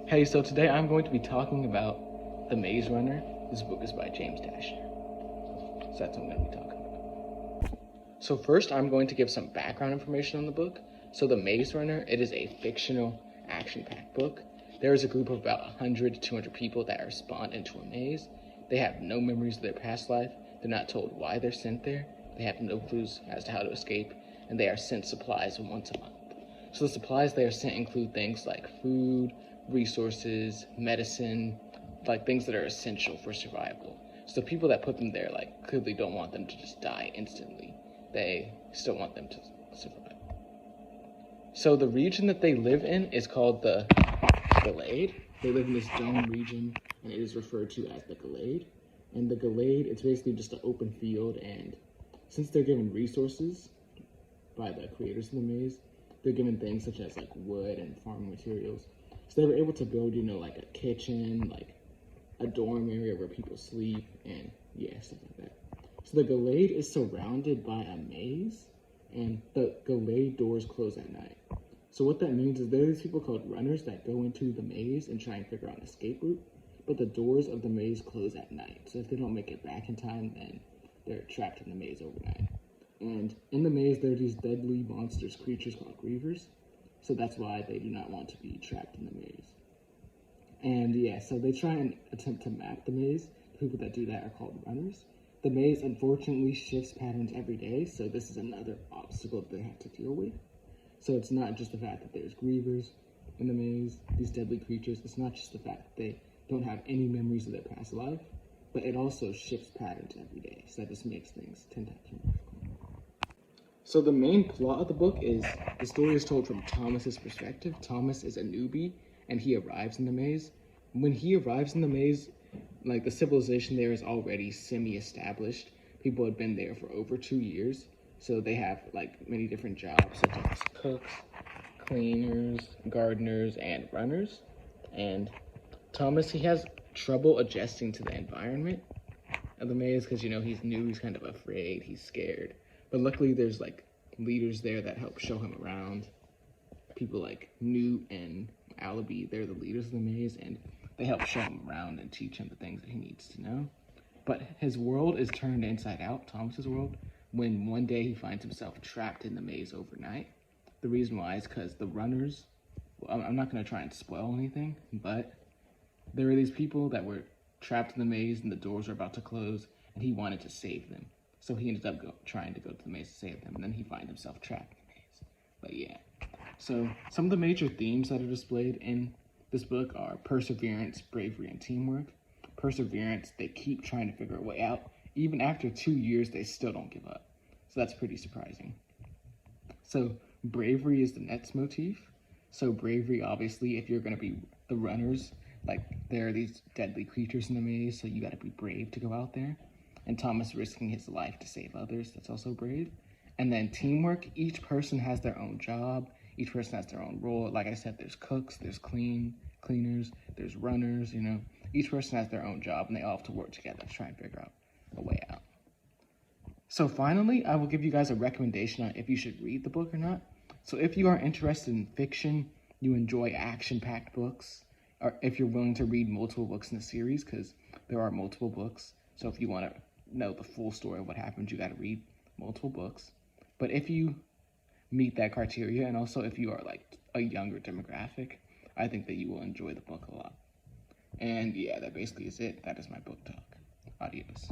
Hey, so today I'm going to be talking about The Maze Runner. This book is by James Dashner. So that's what I'm going to be talking about. So first, I'm going to give some background information on the book. So The Maze Runner, it is a fictional, action-packed book. There is a group of about 100 to 200 people that are spawned into a maze. They have no memories of their past life. They're not told why they're sent there. They have no clues as to how to escape, and they are sent supplies once a month. So the supplies they are sent include things like food, resources, medicine, like things that are essential for survival. So the people that put them there clearly don't want them to just die instantly. They still want them to survive. So the region that they live in is called the Glade. They live in this dome region, and it is referred to as the Glade. And the Glade, it's basically just an open field, and since they're given resources by the creators of the maze, they're given things such as wood and farming materials. So they were able to build, like a kitchen, like a dorm area where people sleep, and yeah, stuff like that. So the Glade is surrounded by a maze, and the Glade doors close at night. So what that means is there are these people called runners that go into the maze and try and figure out an escape route, but the doors of the maze close at night. So if they don't make it back in time, then they're trapped in the maze overnight. And in the maze, there are these deadly monstrous creatures called grievers. So that's why they do not want to be trapped in the maze. And yeah, so they try and attempt to map the maze. The people that do that are called runners. The maze unfortunately shifts patterns every day, so this is another obstacle that they have to deal with. So it's not just the fact that there's grievers in the maze, these deadly creatures. It's not just the fact that they don't have any memories of their past life, but it also shifts patterns every day. So that just makes things 10 times more difficult. So the main plot of the book is the story is told from Thomas's perspective. Thomas is a newbie, and he arrives in the maze. When he arrives in the maze, the civilization there is already semi-established. People have been there for over 2 years, so they have many different jobs such as cooks, cleaners, gardeners, and runners. And Thomas, he has trouble adjusting to the environment of the maze because he's new, he's kind of afraid, he's scared. But luckily there's leaders there that help show him around. People like Newt and Allaby, they're the leaders of the maze, and they help show him around and teach him the things that he needs to know. But his world is turned inside out, Thomas's world, when one day he finds himself trapped in the maze overnight. The reason why is because the runners, I'm not going to try and spoil anything, but there were these people that were trapped in the maze and the doors were about to close, and he wanted to save them. So he ended up trying to go to the maze to save them, and then he finds himself trapped in the maze. But yeah, so some of the major themes that are displayed in this book are perseverance, bravery, and teamwork. Perseverance, they keep trying to figure a way out. Even after 2 years, they still don't give up. So that's pretty surprising. So bravery is the next motif. So bravery, obviously, if you're going to be the runners, there are these deadly creatures in the maze, so you got to be brave to go out there. And Thomas risking his life to save others, that's also brave. And then teamwork, each person has their own job, each person has their own role. Like I said, there's cooks, there's cleaners, there's runners, Each person has their own job, and they all have to work together to try and figure out a way out. So finally, I will give you guys a recommendation on if you should read the book or not. So if you are interested in fiction, you enjoy action-packed books, or if you're willing to read multiple books in the series, because there are multiple books. So if you want to know the full story of what happened, you got to read multiple books. But if you meet that criteria, and also if you are a younger demographic, I think that you will enjoy the book a lot. And yeah, that basically is it. That is my book talk. Adios.